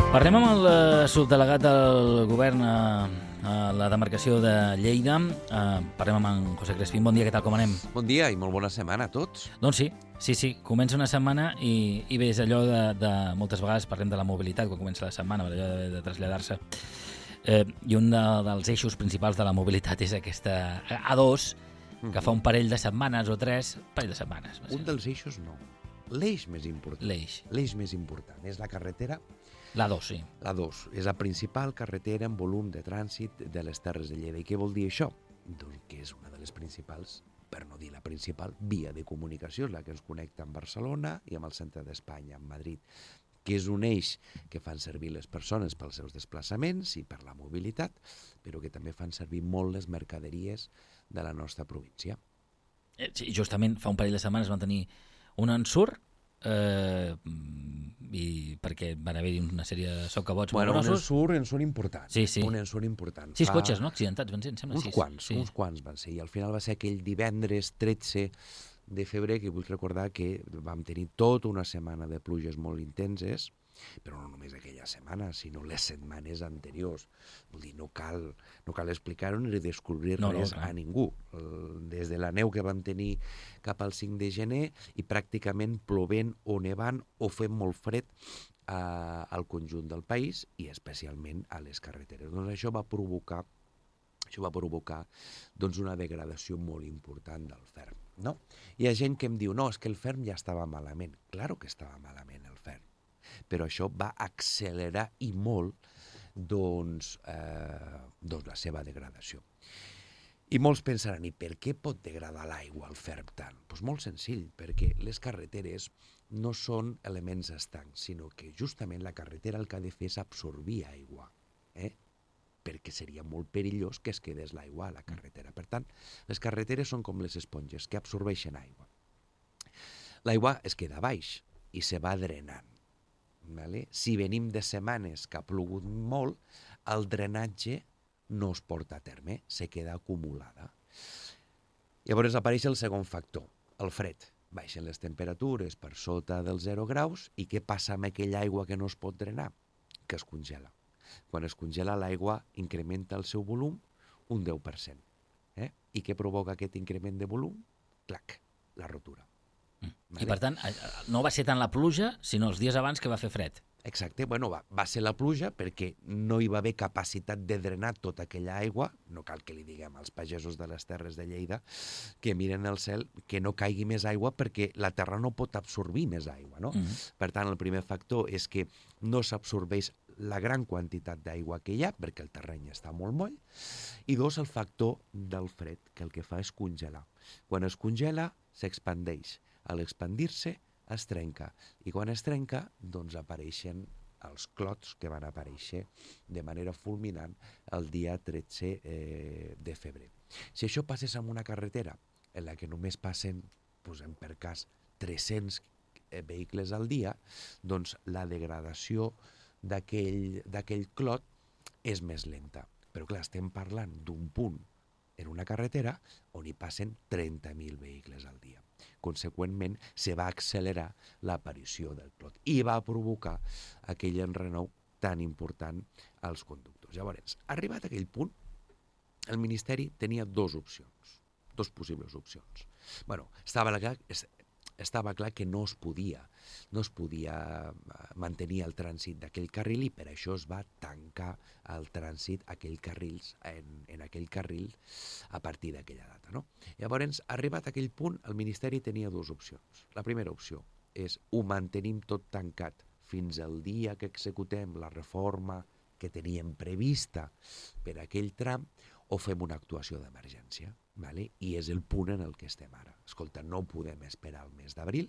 Parlem amb el subdelegat del govern a la demarcació de Lleida. Parlem amb en José Crespín. Bon dia, què tal, com anem? Bon dia i molt bona setmana a tots. Doncs sí. Comença una setmana i bé, és allò de moltes vegades parlem de la mobilitat quan comença la setmana, allò de traslladar-se. I un dels eixos principals de la mobilitat és aquesta A2, que fa un parell de setmanes o parell de setmanes. Un dels eixos no. L'eix més important. L'eix més important és la carretera. L'A2, sí. L'A2 és la principal carretera en volum de trànsit de les Terres de Lleida. I què vol dir això? Doncs que és una de les principals, per no dir la principal, via de comunicació, la que ens connecta amb Barcelona i amb el centre d'Espanya, amb Madrid, que és un eix que fan servir les persones pels seus desplaçaments i per la mobilitat, però que també fan servir molt les mercaderies de la nostra província. Sí, justament fa un parell de setmanes van tenir un ensurt i perquè van haver-hi una sèrie de socabots molt grossos. Un ensurt important. Sí. Un ensurt important. 6 cotxes, no? Accidentats, van ser, em sembla. Uns quants van ser. I al final va ser aquell divendres 13 de febrer, que vull recordar que vam tenir tota una setmana de pluges molt intenses, però no només aquella setmana, sinó les setmanes anteriors. Vull dir, no cal explicar-ho ni descobrir res a ningú. Des de la neu que vam tenir cap al 5 de gener i pràcticament plovent o nevant o fent molt fred al conjunt del país i especialment a les carreteres. Doncs això va provocar doncs, una degradació molt important del ferm. No? Hi ha gent que em diu, no, és que el ferm ja estava malament. Claro que estava malament el ferm, però això va accelerar i molt doncs, la seva degradació. I molts pensaran, i per què pot degradar l'aigua el ferm tant? Doncs molt senzill, perquè les carreteres no són elements estancs, sinó que justament la carretera el que ha de fer és absorbir aigua, perquè seria molt perillós que es quedés l'aigua a la carretera. Per tant, les carreteres són com les esponges, que absorbeixen aigua. L'aigua es queda a baix i se va drenant. Vale? Si venim de setmanes que ha plogut molt, el drenatge no es porta a terme, se queda acumulada. Llavors apareix el segon factor, el fred. Baixen les temperatures per sota dels 0 graus i què passa amb aquella aigua que no es pot drenar? Que es congela. Quan es congela, l'aigua incrementa el seu volum un 10%. I què provoca aquest increment de volum? Clac, la rotura. I per tant, no va ser tant la pluja, sinó els dies abans que va fer fred. Exacte, va ser la pluja perquè no hi va haver capacitat de drenar tota aquella aigua, no cal que li diguem als pagesos de les Terres de Lleida que miren el cel, que no caigui més aigua perquè la terra no pot absorbir més aigua, no? Per tant, el primer factor és que no s'absorbeix la gran quantitat d'aigua que hi ha perquè el terreny està molt moll, i dos, el factor del fred, que el que fa és congelar. Quan es congela, s'expandeix. A l'expandir-se, es trenca. I quan es trenca, doncs apareixen els clots que van aparèixer de manera fulminant el dia 13 de febrer. Si això passés en una carretera en la que només passen, posem per cas, 300 vehicles al dia, doncs la degradació d'aquell clot és més lenta. Però clar, estem parlant d'un punt en una carretera on hi passen 30.000 vehicles al dia. Conseqüentment, se va accelerar l'aparició del clot i va provocar aquell enrenou tan important als conductors. Llavors, arribat a aquell punt, el Ministeri tenia dues possibles opcions. Estava clar que no es podia mantenir el trànsit d'aquell carril i per això es va tancar el trànsit en aquell carril a partir d'aquella data. No? Llavors, arribat a aquell punt, el Ministeri tenia dues opcions. La primera opció és ho mantenim tot tancat fins al dia que executem la reforma que teníem prevista per aquell tram o fem una actuació d'emergència. Vale? I és el punt en el que estem ara. Escolta, no podem esperar el mes d'abril,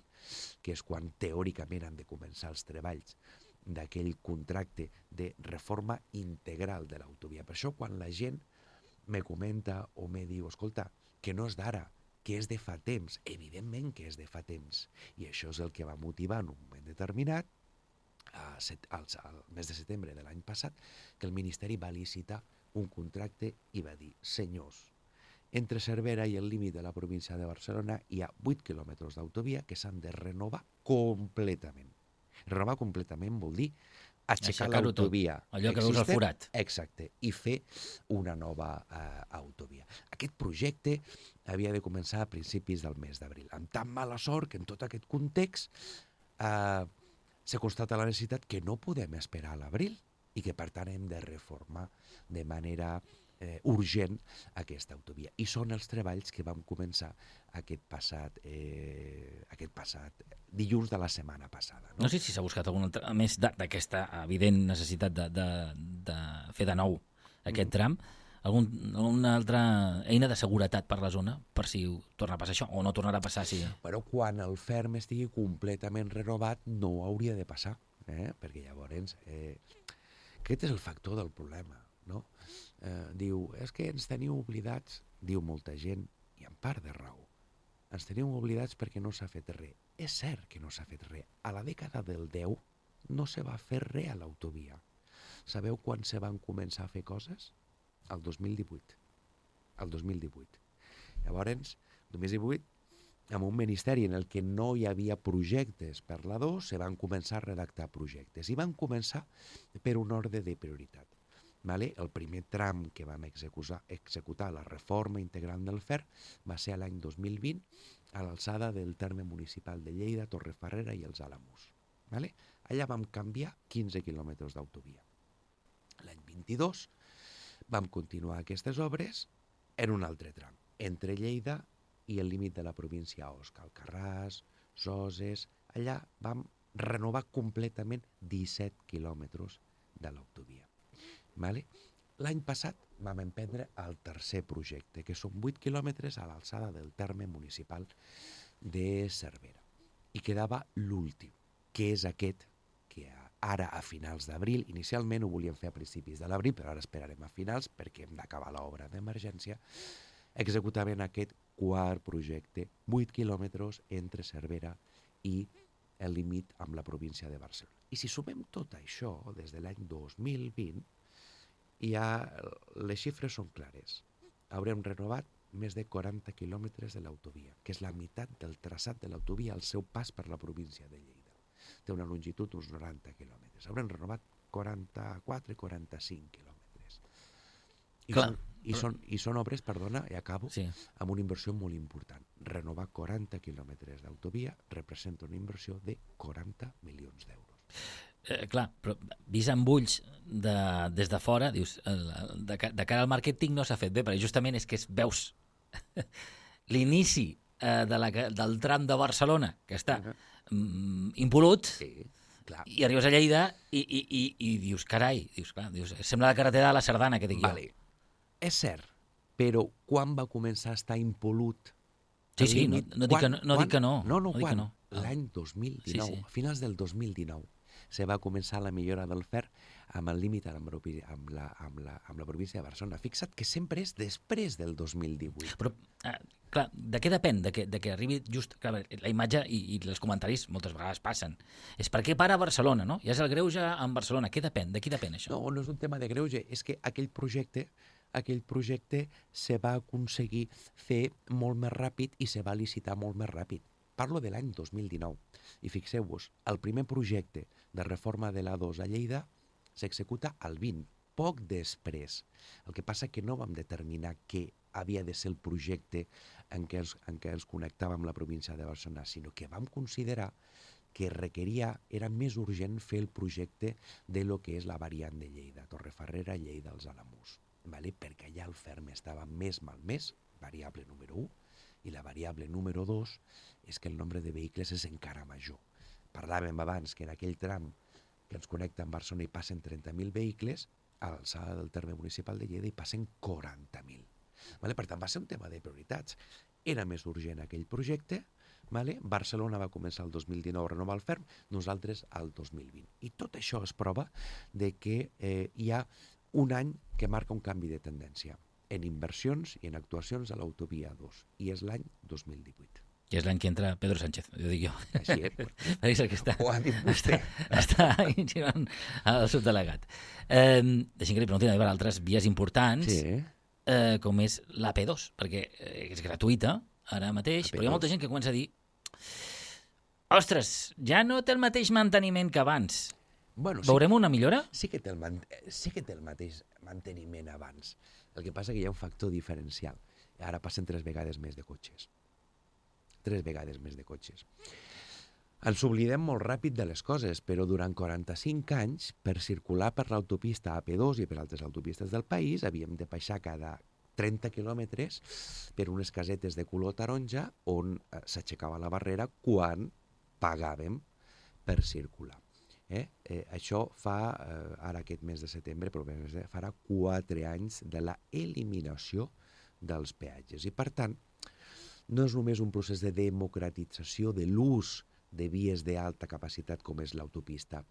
que és quan teòricament han de començar els treballs d'aquell contracte de reforma integral de l'autovia. Per això, quan la gent me comenta o me diu, escolta, que no és d'ara, que és de fa temps, evidentment que és de fa temps. I això és el que va motivar en un moment determinat, al mes de setembre de l'any passat, que el Ministeri va licitar un contracte i va dir, senyors, entre Cervera i el límit de la província de Barcelona hi ha 8 quilòmetres d'autovia que s'han de renovar completament. Renovar completament vol dir aixecar Aixecar-ho tot, l'autovia allò que veus al forat. Exacte, i fer una nova autovia. Aquest projecte havia de començar a principis del mes d'abril. Amb tan mala sort que en tot aquest context s'ha constatat la necessitat que no podem esperar a l'abril i que, per tant, hem de reformar de manera urgent aquesta autovia. I són els treballs que vam començar aquest passat dilluns de la setmana passada. No sé si s'ha buscat algun altre, a més d'aquesta evident necessitat de fer de nou aquest tram, alguna altra eina de seguretat per la zona, per si torna a passar això, o no tornarà a passar. Si... Bueno, quan el ferm estigui completament renovat, no hauria de passar, perquè llavors aquest és el factor del problema, no? Diu, és que ens teniu oblidats, diu molta gent, i en part de raó. Ens teniu oblidats perquè no s'ha fet res. És cert que no s'ha fet res. A la dècada del 10 no se va fer res a l'autovia. Sabeu quan se van començar a fer coses? El 2018. El 2018. Llavors, 2018, amb un ministeri en el que no hi havia projectes per la 2, se van començar a redactar projectes. I van començar per un ordre de prioritat. Vale? El primer tram que vam executar la reforma integral del FER va ser l'any 2020 a l'alçada del terme municipal de Lleida, Torrefarrera i els Alamús. Vale? Allà vam canviar 15 quilòmetres d'autovia. L'any 22 vam continuar aquestes obres en un altre tram, entre Lleida i el límit de la província Osca, Alcarràs, Soses. Allà vam renovar completament 17 quilòmetres de l'autovia. Vale? L'any passat vam emprendre el tercer projecte, que són 8 quilòmetres a l'alçada del terme municipal de Cervera. I quedava l'últim, que és aquest, que ara a finals d'abril, inicialment ho volíem fer a principis de l'abril, però ara esperarem a finals perquè hem d'acabar l'obra d'emergència, executaven aquest quart projecte, 8 quilòmetres entre Cervera i el límit amb la província de Barcelona. I si sumem tot això, des de l'any 2020, les xifres són clares. Haurem renovat més de 40 quilòmetres de l'autovia, que és la meitat del traçat de l'autovia al seu pas per la província de Lleida. Té una longitud d'uns 90 quilòmetres. Haurem renovat 44-45 quilòmetres. I són obres, perdona, i acabo, sí, amb una inversió molt important. Renovar 40 quilòmetres d'autovia representa una inversió de 40 milions d'euros. Clar, però vist amb ulls des de fora, dius, de cara al màrqueting no s'ha fet bé, perquè justament és que veus l'inici del tram de Barcelona, que està impolut, sí, i arribes a Lleida i dius, carai, sembla la carretera de la Sardana, que dic jo. Vale. És cert, però quan va començar a estar impolut? Sí, no dic que no. Quan? L'any 2019, a finals del 2019. Se va començar la millora del FER amb el límit amb la província de Barcelona. Fixa't que sempre és després del 2018. Però, clar, de què depèn? De que arribi just... Clar, la imatge i els comentaris moltes vegades passen. És per què para a Barcelona, no? Ja és el greuge en Barcelona. Què depèn? De qui depèn això? No és un tema de greuge. És que aquell projecte se va aconseguir fer molt més ràpid i se va licitar molt més ràpid. Parlo de l'any 2019. I fixeu-vos, el primer projecte de reforma de l'A2 a Lleida s'executa al 20, poc després. El que passa que no vam determinar què havia de ser el projecte en què ens connectàvem amb la província de Barcelona, sinó que vam considerar que era més urgent fer el projecte de lo que és la variant de Lleida, Torrefarrera, Lleida, els Alamús. Vale? Perquè allà el ferm estava més malmès, variable número 1, i la variable número 2 és que el nombre de vehicles és encara major. Parlàvem abans que en aquell tram que ens connecta amb Barcelona hi passen 30.000 vehicles, a l'alçada del terme municipal de Lleida hi passen 40.000. Vale? Per tant, va ser un tema de prioritats. Era més urgent aquell projecte, vale? Barcelona va començar el 2019 a renovar el ferm, nosaltres el 2020. I tot això es prova de que hi ha un any que marca un canvi de tendència en inversions i en actuacions a l'autovia 2, i és l'any 2018. I és l'any que entra Pedro Sánchez, ho dic jo. Així és. És el que ho ha dit vostè. Està insinuant el subdelegat. Deixem que li preguntin per altres vies importants, sí, com és l'AP2, perquè és gratuïta ara mateix, però hi ha molta gent que comença a dir Ostres, ja no té el mateix manteniment que abans. Bueno, Veurem una millora? sí que té el mateix manteniment abans. El que passa que hi ha un factor diferencial. Ara passen 3 vegades més de cotxes. 3 vegades més de cotxes. Ens oblidem molt ràpid de les coses, però durant 45 anys, per circular per l'autopista AP2 i per altres autopistes del país, havíem de baixar cada 30 quilòmetres per unes casetes de color taronja on s'aixecava la barrera quan pagàvem per circular. Això fa, ara aquest mes de setembre, farà 4 anys de la eliminació dels peatges. I per tant, no és només un procés de democratització de l'ús de vies d'alta capacitat com és l'autopista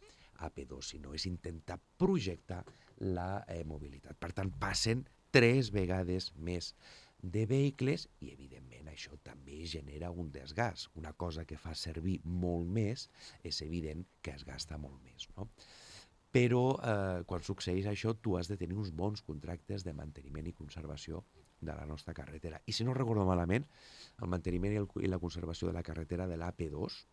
AP2, sinó és intentar projectar la mobilitat. Per tant, passen 3 vegades més de vehicles i, evidentment, això també genera un desgast. Una cosa que fa servir molt més és evident que es gasta molt més, no? Però quan succeeix això, tu has de tenir uns bons contractes de manteniment i conservació de la nostra carretera. I si no recordo malament, el manteniment i la conservació de la carretera de l'AP2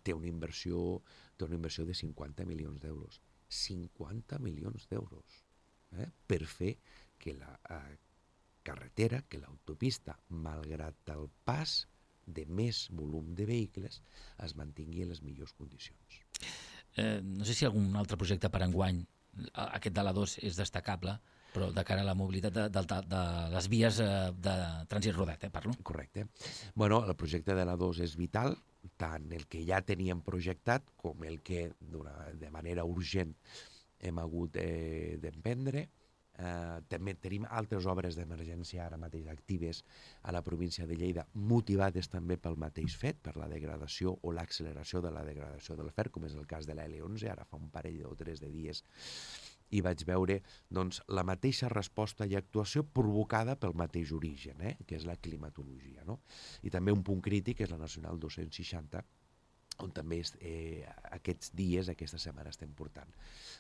té una inversió de 50 milions d'euros. 50 milions d'euros per fer que la carretera, que l'autopista, malgrat el pas de més volum de vehicles, es mantingui en les millors condicions. No sé si algun altre projecte per enguany, aquest de la 2 és destacable, però de cara a la mobilitat de les vies de trànsit rodat, parlo. Correcte. Bueno, el projecte de la 2 és vital, tant el que ja teníem projectat com el que de manera urgent hem hagut d'emprendre. També tenim altres obres d'emergència ara mateix actives a la província de Lleida, motivades també pel mateix fet, per la degradació o l'acceleració de la degradació del fer, com és el cas de la L11. Ara fa un parell o 3 de dies i vaig veure la mateixa resposta i actuació provocada pel mateix origen, que és la climatologia, no? I també un punt crític és la Nacional 260, on també aquests dies, aquesta setmana, estem portant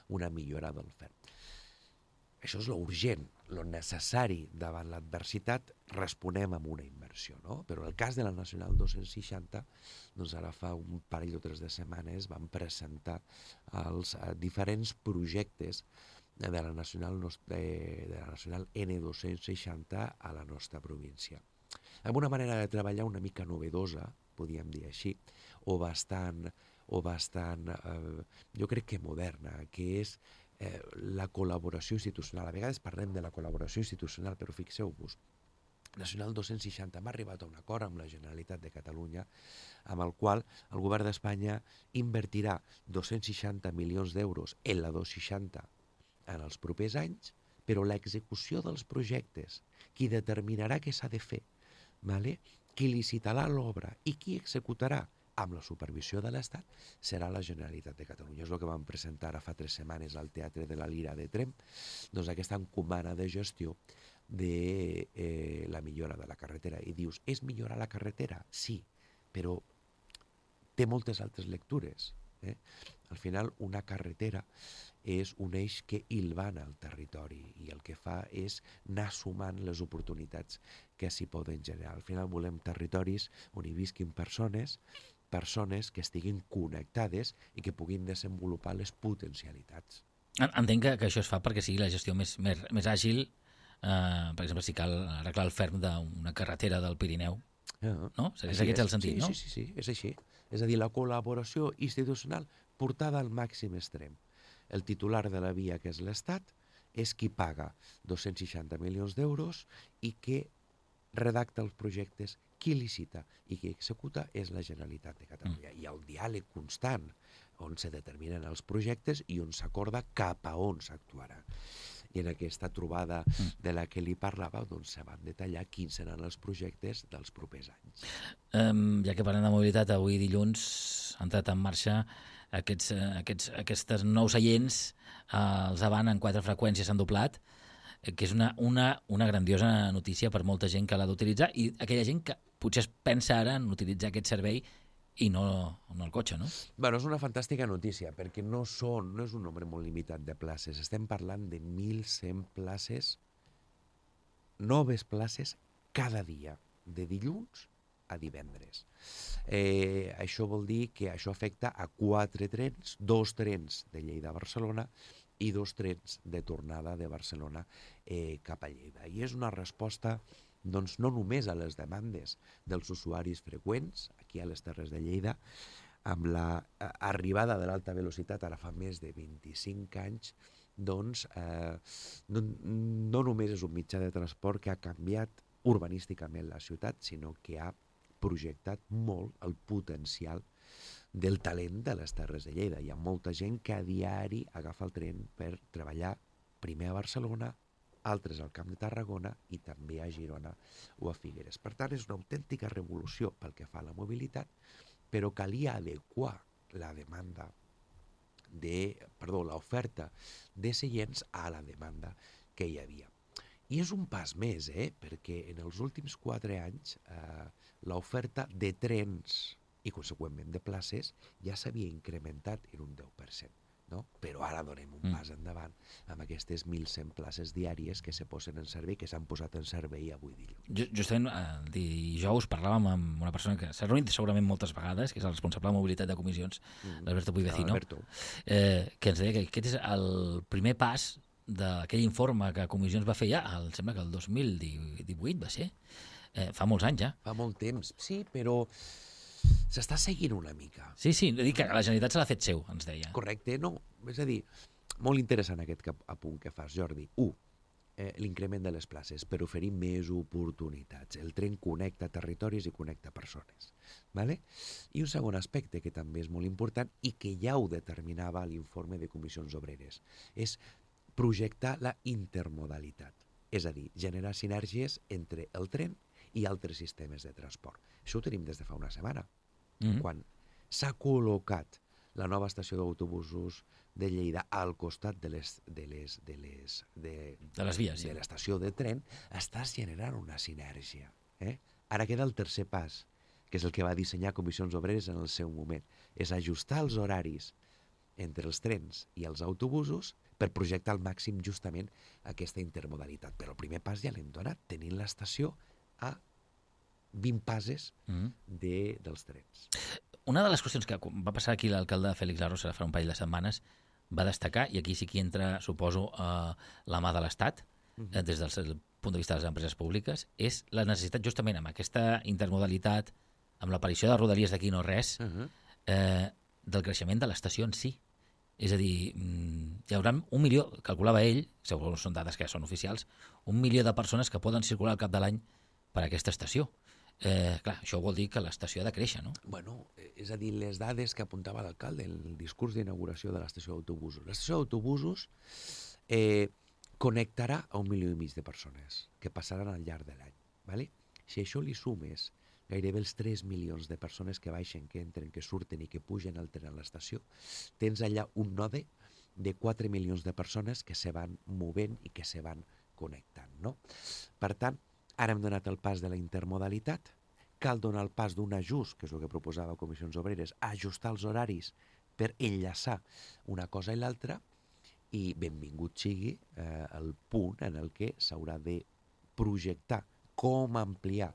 una millora del fer. Això és lo urgent, lo necessari davant l'adversitat, responem amb una inversió, no? Però el cas de la Nacional 260, doncs ara fa un parell o 3 de setmanes vam presentar els diferents projectes de la Nacional N260 a la nostra província. Amb una manera de treballar una mica novedosa, podríem dir així, o bastant, jo crec que moderna, que és la col·laboració institucional. A vegades parlem de la col·laboració institucional, però fixeu-vos, Nacional 260 hem arribat a un acord amb la Generalitat de Catalunya amb el qual el govern d'Espanya invertirà 260 milions d'euros en la 260 en els propers anys, però l'execució dels projectes, qui determinarà què s'ha de fer, qui licitarà l'obra i qui executarà amb la supervisió de l'Estat, serà la Generalitat de Catalunya. És el que vam presentar ara fa 3 setmanes al Teatre de la Lira de Tremp, doncs aquesta encomana de gestió de la millora de la carretera. I dius, és millorar la carretera? Sí, però té moltes altres lectures. Al final, una carretera és un eix que hilvana el territori i el que fa és anar sumant les oportunitats que s'hi poden generar. Al final volem territoris on hi visquin persones que estiguin connectades i que puguin desenvolupar les potencialitats. Entenc que això es fa perquè sigui la gestió més àgil, per exemple, si cal arreglar el ferm d'una carretera del Pirineu, no? És aquest el sentit, no? Sí, és així. És a dir, la col·laboració institucional portada al màxim extrem. El titular de la via, que és l'Estat, és qui paga 260 milions d'euros i que redacta els projectes, qui licita i qui executa és la Generalitat de Catalunya. Hi ha un diàleg constant on se determinen els projectes i on s'acorda cap a on s'actuarà. I en aquesta trobada de la que li parlava, doncs se van detallar quins seran els projectes dels propers anys. Ja que parlem de mobilitat, avui dilluns ha entrat en marxa aquests nous seients, els Avant en 4 freqüències s'han doblat, que és una grandiosa notícia per molta gent que l'ha d'utilitzar i aquella gent que potser es pensa ara en utilitzar aquest servei i no el cotxe, no? Bueno, és una fantàstica notícia, perquè no és un nombre molt limitat de places. Estem parlant de 1.100 places, noves places cada dia, de dilluns a divendres. Això vol dir que això afecta a 4 trens, 2 trens de Lleida a Barcelona i 2 trens de tornada de Barcelona cap a Lleida. I és una resposta doncs, no només a les demandes dels usuaris freqüents aquí a les Terres de Lleida, amb l'arribada de l'alta velocitat ara fa més de 25 anys, doncs no només és un mitjà de transport que ha canviat urbanísticament la ciutat, sinó que ha projectat molt el potencial del talent de les Terres de Lleida. Hi ha molta gent que a diari agafa el tren per treballar primer a Barcelona, altres al Camp de Tarragona i també a Girona o a Figueres. Per tant, és una autèntica revolució pel que fa a la mobilitat, però calia adequar la demanda l'oferta de seients a la demanda que hi havia. I és un pas més, perquè en els últims 4 anys l'oferta de trens i, conseqüentment, de places ja s'havia incrementat en un 10%. No? Però ara donem un pas endavant amb aquestes 1.100 places diàries que se posen en servei, que s'han posat en servei avui dilluns. Justament dijous parlàvem amb una persona que s'ha reunit segurament moltes vegades, que és el responsable de mobilitat de comissions, l'Alberto Puivecino, que ens deia que aquest és el primer pas d'aquell informe que Comissions va fer ja, sembla que el 2018 va ser, fa molts anys ja. Fa molt temps, sí, però s'està seguint una mica. Sí, dic que la Generalitat se l'ha fet seu, ens deia. Correcte, no. És a dir, molt interessant aquest apunt que fas, Jordi. 1. L'increment de les places per oferir més oportunitats. El tren connecta territoris i connecta persones. ¿Vale? I un segon aspecte que també és molt important i que ja ho determinava l'informe de Comissions Obreres és projectar la intermodalitat. És a dir, generar sinergies entre el tren i altres sistemes de transport. Això ho tenim des de fa una setmana, quan s'ha col·locat la nova estació d'autobusos de Lleida al costat de les vies, de l'estació de tren, estàs generant una sinergia. Ara queda el tercer pas, que és el que va dissenyar Comissions Obreres en el seu moment, és ajustar els horaris entre els trens i els autobusos per projectar al màxim justament aquesta intermodalitat. Però el primer pas ja l'hem donat, tenint l'estació a 20 passes dels trens. Una de les qüestions que va passar aquí l'alcalde Félix Larrosa fa un parell de setmanes va destacar, i aquí sí que entra, suposo, la mà de l'Estat, des del punt de vista de les empreses públiques, és la necessitat justament amb aquesta intermodalitat, amb l'aparició de Rodalies d'aquí no res, del creixement de l'estació en si. És a dir, hi haurà 1 milió, calculava ell, segons són dades que són oficials, 1 milió de persones que poden circular al cap de l'any per aquesta estació. Clar, això vol dir que l'estació ha de créixer, no? Bueno, és a dir, les dades que apuntava l'alcalde en el discurs d'inauguració de l'estació d'autobusos. L'estació d'autobusos connectarà a 1,5 milió de persones que passaran al llarg de l'any. ¿Vale? Si això li sumes gairebé els 3 milions de persones que baixen, que entren, que surten i que pugen al tren a l'estació, tens allà un node de 4 milions de persones que se van movent i que se van connectant, no? Per tant, ara hem donat el pas de la intermodalitat, cal donar el pas d'un ajust, que és el que proposava Comissions Obreres, ajustar els horaris per enllaçar una cosa i l'altra, i benvingut sigui el punt en el què s'haurà de projectar com ampliar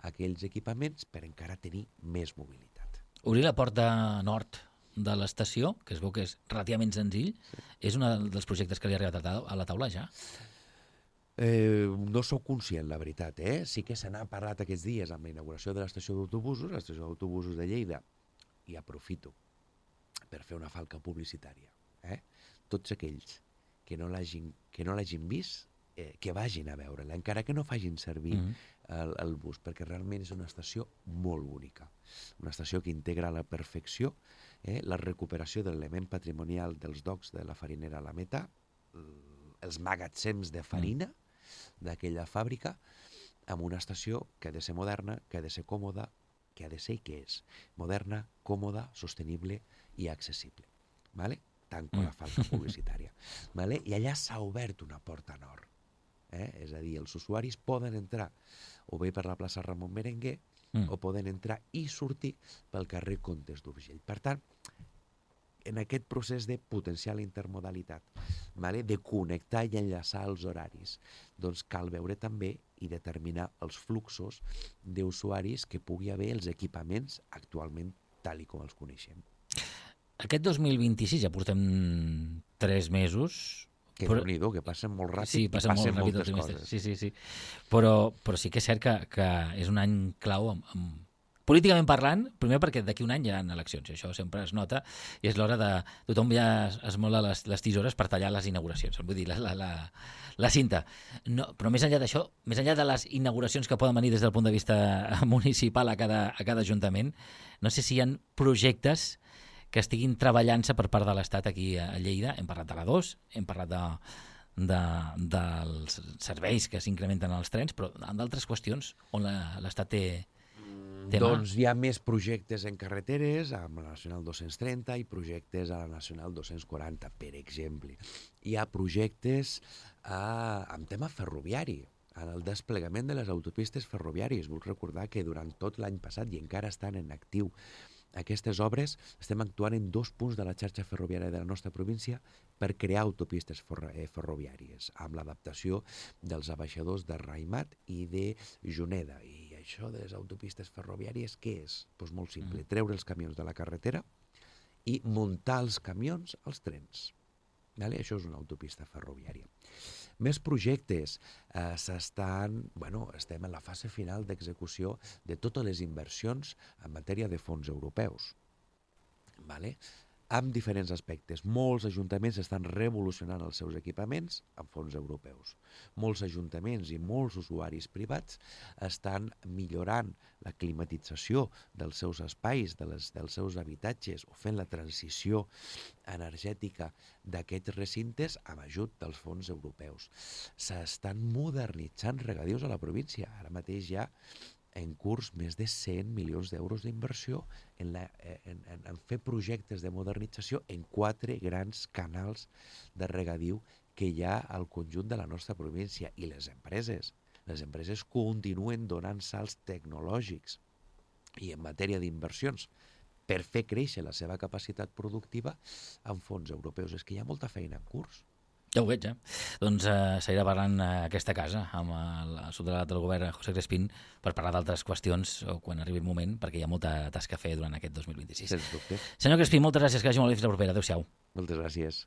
aquells equipaments per encara tenir més mobilitat. Obrir la porta nord de l'estació, que es veu que és relativament senzill, és un dels projectes que li ha arribat a la taula ja? No sóc conscient, la veritat. Sí que se n'ha parlat aquests dies amb la inauguració de l'estació d'autobusos de Lleida, i aprofito per fer una falca publicitària. Tots aquells que no l'hagin vist, que vagin a veure-la, encara que no facin servir el bus, perquè realment és una estació molt bonica. Una estació que integra a la perfecció la recuperació de l'element patrimonial dels docks de la farinera Alameta, els magatzems de farina d'aquella fàbrica, amb una estació que ha de ser moderna, que ha de ser còmoda, que ha de ser i que és moderna, còmoda, sostenible i accessible. ¿Vale? Tanco la falca publicitària. ¿Vale? I allà s'ha obert una porta nord. És a dir, els usuaris poden entrar o bé per la plaça Ramon Berenguer o poden entrar i sortir pel carrer Comtes d'Urgell. Per tant, en aquest procés de potenciar la intermodalitat, vale? De connectar i enllaçar els horaris, doncs cal veure també i determinar els fluxos d'usuaris que pugui haver els equipaments actualment tal i com els coneixem. Aquest 2026 ja portem 3 mesos. Que Déu-n'hi-do, que passen molt ràpid, sí, passen molt ràpid moltes coses. Sí. Però sí que és cert que és un any clau políticament parlant, primer perquè d'aquí un any hi ha eleccions, i això sempre es nota, i és l'hora de... Tothom ja es mola les tisores per tallar les inauguracions, vull dir, la cinta. No, però més enllà d'això, més enllà de les inauguracions que poden venir des del punt de vista municipal a cada ajuntament, no sé si hi ha projectes que estiguin treballant-se per part de l'Estat aquí a Lleida. Hem parlat de la 2, hem parlat dels serveis que s'incrementen als trens, però en d'altres qüestions on l'Estat té mà. Doncs hi ha més projectes en carreteres, amb la Nacional 230 i projectes a la Nacional 240, per exemple. Hi ha projectes amb tema ferroviari, en el desplegament de les autopistes ferroviàries. Vull recordar que durant tot l'any passat, i encara estan en actiu, aquestes obres, estem actuant en 2 punts de la xarxa ferroviària de la nostra província per crear autopistes ferroviàries, amb l'adaptació dels abaixadors de Raimat i de Juneda. I això de les autopistes ferroviàries, què és? Doncs molt simple, treure els camions de la carretera i muntar els camions als trens. Vale? Això és una autopista ferroviària. Més projectes. Estem en la fase final d'execució de totes les inversions en matèria de fons europeus. Vale? Amb diferents aspectes. Molts ajuntaments estan revolucionant els seus equipaments amb fons europeus. Molts ajuntaments i molts usuaris privats estan millorant la climatització dels seus espais, dels seus habitatges, o fent la transició energètica d'aquests recintes amb ajut dels fons europeus. S'estan modernitzant regadius a la província. Ara mateix hi ha en curs més de 100 milions d'euros d'inversió en fer projectes de modernització en 4 grans canals de regadiu que hi ha al conjunt de la nostra província. I les empreses continuen donant salts tecnològics i en matèria d'inversions per fer créixer la seva capacitat productiva amb fons europeus. És que hi ha molta feina en curs. Ja ho veig, Doncs seguirà parlant aquesta casa amb el subdelegat del govern, José Crespín, per parlar d'altres qüestions quan arribi el moment, perquè hi ha molta tasca a fer durant aquest 2026. Sens dubte. Senyor Crespín, moltes gràcies, que vagi molt bé, fins la propera. Adéu-siau. Moltes gràcies.